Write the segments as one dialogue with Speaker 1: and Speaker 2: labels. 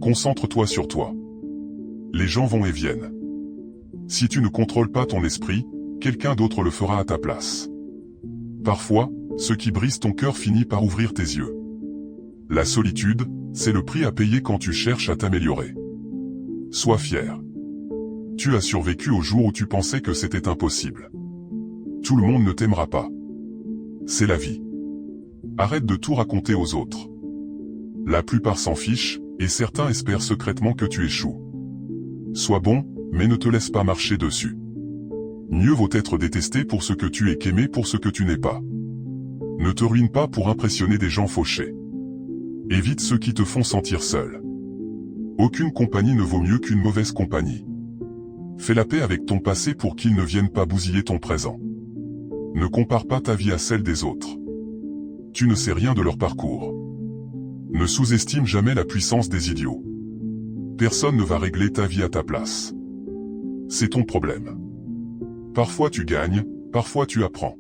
Speaker 1: Concentre-toi sur toi. Les gens vont et viennent. Si tu ne contrôles pas ton esprit, quelqu'un d'autre le fera à ta place. Parfois, ce qui brise ton cœur finit par ouvrir tes yeux. La solitude, c'est le prix à payer quand tu cherches à t'améliorer. Sois fier. Tu as survécu au jour où tu pensais que c'était impossible. Tout le monde ne t'aimera pas. C'est la vie. Arrête de tout raconter aux autres. La plupart s'en fichent, et certains espèrent secrètement que tu échoues. Sois bon, mais ne te laisse pas marcher dessus. Mieux vaut être détesté pour ce que tu es qu'aimé pour ce que tu n'es pas. Ne te ruine pas pour impressionner des gens fauchés. Évite ceux qui te font sentir seul. Aucune compagnie ne vaut mieux qu'une mauvaise compagnie. Fais la paix avec ton passé pour qu'ils ne viennent pas bousiller ton présent. Ne compare pas ta vie à celle des autres. Tu ne sais rien de leur parcours. Ne sous-estime jamais la puissance des idiots. Personne ne va régler ta vie à ta place. C'est ton problème. Parfois tu gagnes, parfois tu apprends.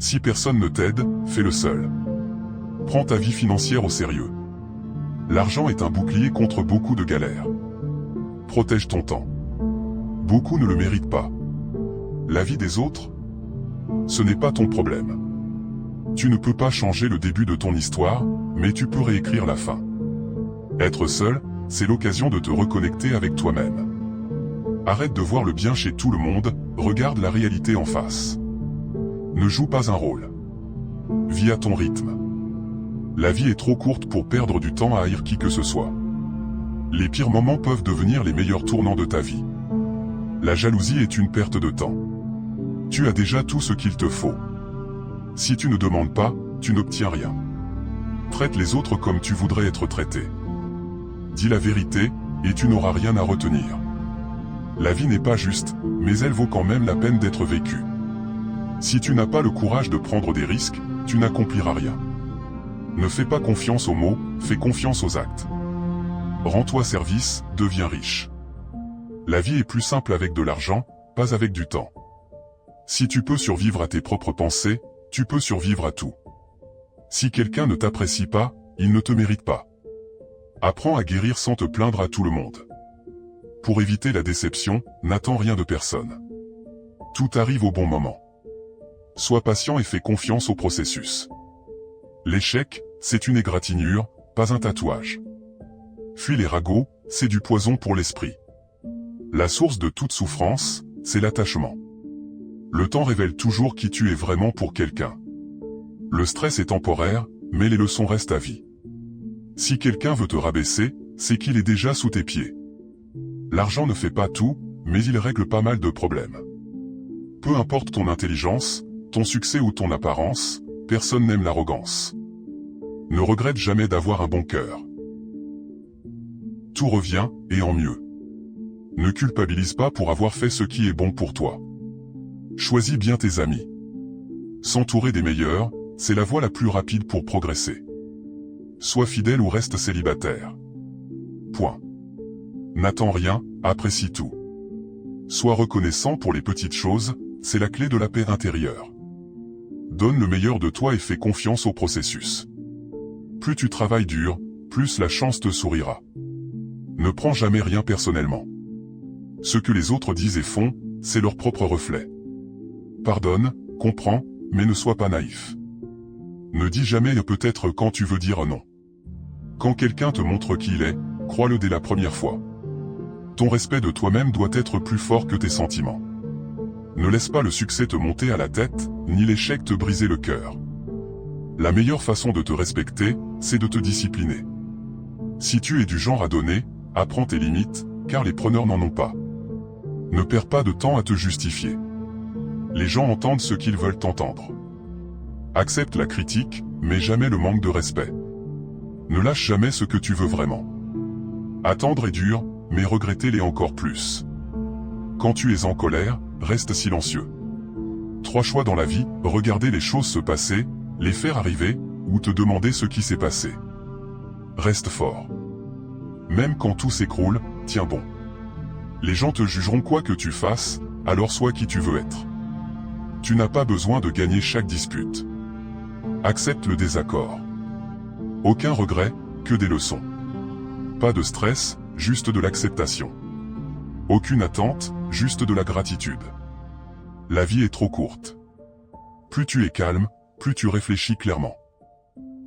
Speaker 1: Si personne ne t'aide, fais-le seul. Prends ta vie financière au sérieux. L'argent est un bouclier contre beaucoup de galères. Protège ton temps. Beaucoup ne le méritent pas. La vie des autres, ce n'est pas ton problème. Tu ne peux pas changer le début de ton histoire, mais tu peux réécrire la fin. Être seul, c'est l'occasion de te reconnecter avec toi-même. Arrête de voir le bien chez tout le monde, regarde la réalité en face. Ne joue pas un rôle. Vis à ton rythme. La vie est trop courte pour perdre du temps à haïr qui que ce soit. Les pires moments peuvent devenir les meilleurs tournants de ta vie. La jalousie est une perte de temps. Tu as déjà tout ce qu'il te faut. Si tu ne demandes pas, tu n'obtiens rien. Traite les autres comme tu voudrais être traité. Dis la vérité, et tu n'auras rien à retenir. La vie n'est pas juste, mais elle vaut quand même la peine d'être vécue. Si tu n'as pas le courage de prendre des risques, tu n'accompliras rien. Ne fais pas confiance aux mots, fais confiance aux actes. Rends-toi service, deviens riche. La vie est plus simple avec de l'argent, pas avec du temps. Si tu peux survivre à tes propres pensées, tu peux survivre à tout. Si quelqu'un ne t'apprécie pas, il ne te mérite pas. Apprends à guérir sans te plaindre à tout le monde. Pour éviter la déception, n'attends rien de personne. Tout arrive au bon moment. Sois patient et fais confiance au processus. L'échec, c'est une égratignure, pas un tatouage. Fuis les ragots, c'est du poison pour l'esprit. La source de toute souffrance, c'est l'attachement. Le temps révèle toujours qui tu es vraiment pour quelqu'un. Le stress est temporaire, mais les leçons restent à vie. Si quelqu'un veut te rabaisser, c'est qu'il est déjà sous tes pieds. L'argent ne fait pas tout, mais il règle pas mal de problèmes. Peu importe ton intelligence, ton succès ou ton apparence, personne n'aime l'arrogance. Ne regrette jamais d'avoir un bon cœur. Tout revient, et en mieux. Ne culpabilise pas pour avoir fait ce qui est bon pour toi. Choisis bien tes amis. S'entourer des meilleurs, c'est la voie la plus rapide pour progresser. Sois fidèle ou reste célibataire. Point. N'attends rien, apprécie tout. Sois reconnaissant pour les petites choses, c'est la clé de la paix intérieure. Donne le meilleur de toi et fais confiance au processus. Plus tu travailles dur, plus la chance te sourira. Ne prends jamais rien personnellement. Ce que les autres disent et font, c'est leur propre reflet. Pardonne, comprends, mais ne sois pas naïf. Ne dis jamais peut-être quand tu veux dire non. Quand quelqu'un te montre qui il est, crois-le dès la première fois. Ton respect de toi-même doit être plus fort que tes sentiments. Ne laisse pas le succès te monter à la tête, ni l'échec te briser le cœur. La meilleure façon de te respecter, c'est de te discipliner. Si tu es du genre à donner, apprends tes limites, car les preneurs n'en ont pas. Ne perds pas de temps à te justifier. Les gens entendent ce qu'ils veulent entendre. Accepte la critique, mais jamais le manque de respect. Ne lâche jamais ce que tu veux vraiment. Attendre est dur, mais regretter l'est encore plus. Quand tu es en colère, reste silencieux. 3 choix dans la vie, regarder les choses se passer, les faire arriver, ou te demander ce qui s'est passé. Reste fort. Même quand tout s'écroule, tiens bon. Les gens te jugeront quoi que tu fasses, alors sois qui tu veux être. Tu n'as pas besoin de gagner chaque dispute. Accepte le désaccord. Aucun regret, que des leçons. Pas de stress, juste de l'acceptation. Aucune attente, juste de la gratitude. La vie est trop courte. Plus tu es calme, plus tu réfléchis clairement.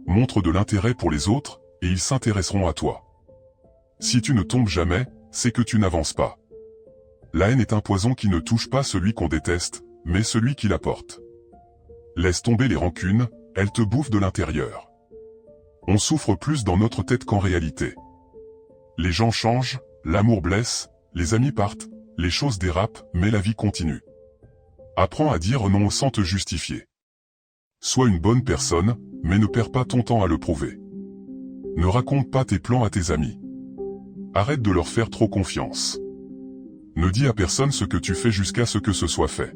Speaker 1: Montre de l'intérêt pour les autres, et ils s'intéresseront à toi. Si tu ne tombes jamais, c'est que tu n'avances pas. La haine est un poison qui ne touche pas celui qu'on déteste, mais celui qui la porte. Laisse tomber les rancunes, elles te bouffent de l'intérieur. On souffre plus dans notre tête qu'en réalité. Les gens changent, l'amour blesse, les amis partent, les choses dérapent, mais la vie continue. Apprends à dire non sans te justifier. Sois une bonne personne, mais ne perds pas ton temps à le prouver. Ne raconte pas tes plans à tes amis. Arrête de leur faire trop confiance. Ne dis à personne ce que tu fais jusqu'à ce que ce soit fait.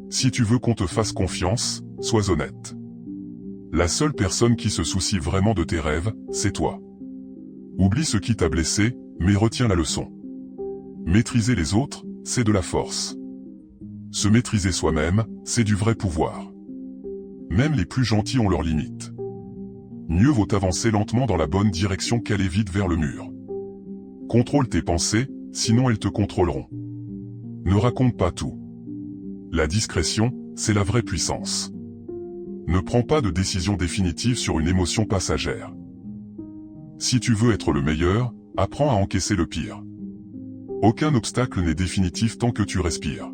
Speaker 1: Si tu veux qu'on te fasse confiance, sois honnête. La seule personne qui se soucie vraiment de tes rêves, c'est toi. Oublie ce qui t'a blessé, mais retiens la leçon. Maîtriser les autres, c'est de la force. Se maîtriser soi-même, c'est du vrai pouvoir. Même les plus gentils ont leurs limites. Mieux vaut avancer lentement dans la bonne direction qu'aller vite vers le mur. Contrôle tes pensées, sinon elles te contrôleront. Ne raconte pas tout. La discrétion, c'est la vraie puissance. Ne prends pas de décision définitive sur une émotion passagère. Si tu veux être le meilleur, apprends à encaisser le pire. Aucun obstacle n'est définitif tant que tu respires.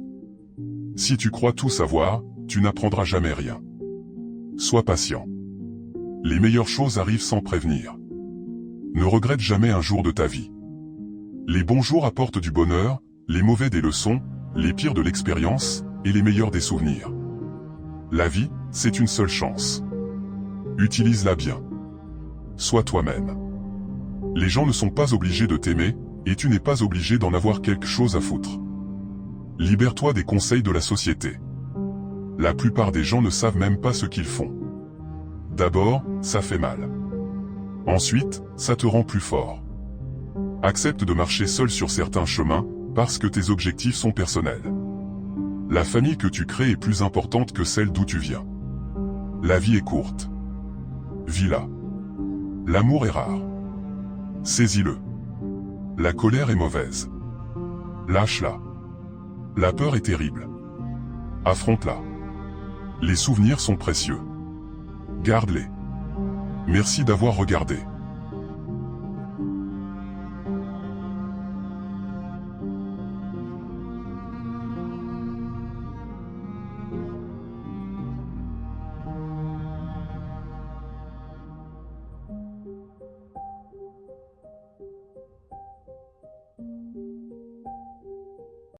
Speaker 1: Si tu crois tout savoir, tu n'apprendras jamais rien. Sois patient. Les meilleures choses arrivent sans prévenir. Ne regrette jamais un jour de ta vie. Les bons jours apportent du bonheur, les mauvais des leçons, les pires de l'expérience, et les meilleurs des souvenirs. La vie, c'est une seule chance. Utilise-la bien. Sois toi-même. Les gens ne sont pas obligés de t'aimer, et tu n'es pas obligé d'en avoir quelque chose à foutre. Libère-toi des conseils de la société. La plupart des gens ne savent même pas ce qu'ils font. D'abord, ça fait mal. Ensuite, ça te rend plus fort. Accepte de marcher seul sur certains chemins, parce que tes objectifs sont personnels. La famille que tu crées est plus importante que celle d'où tu viens. La vie est courte. Vis-la. L'amour est rare. Saisis-le. La colère est mauvaise. Lâche-la. La peur est terrible. Affronte-la. Les souvenirs sont précieux. Garde-les. Merci d'avoir regardé.